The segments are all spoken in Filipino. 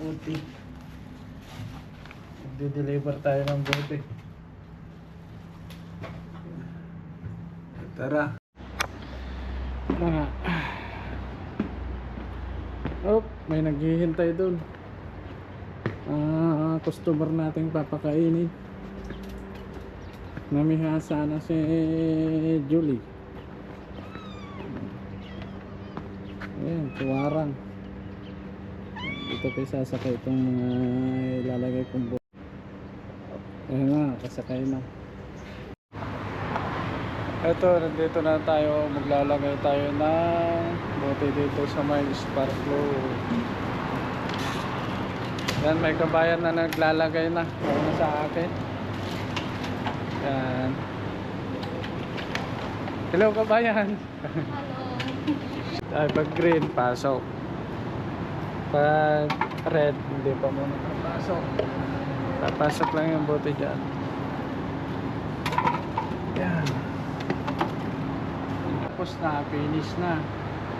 puti. Magde-deliver tayo ng bote. Tara. Oh, may naghihintay doon. Customer nating papakainin. Namihasa na si Julie. Ayan, tuwarang. Dito tayo sasakay itong mga ilalagay kong bote. Ayan na, kasakay na. Ito, nandito na tayo. Maglalagay tayo ng bote dito sa may spark plug. Yan, may kabayan na naglalagay na. Ano sa akin. Yan. Hello kabayan. Hello. Pag green, pasok. Pag red, hindi pa muna papasok. Papasok lang yung bote dyan. Yan. Tapos na, finish na.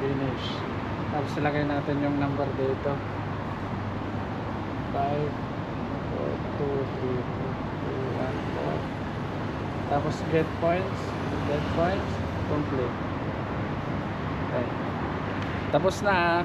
Finish. Tapos ilagay natin yung number dito. 5 4 2 3 4 2 1 4. Tapos get points. Get points. Complete. Okay. Tapos na.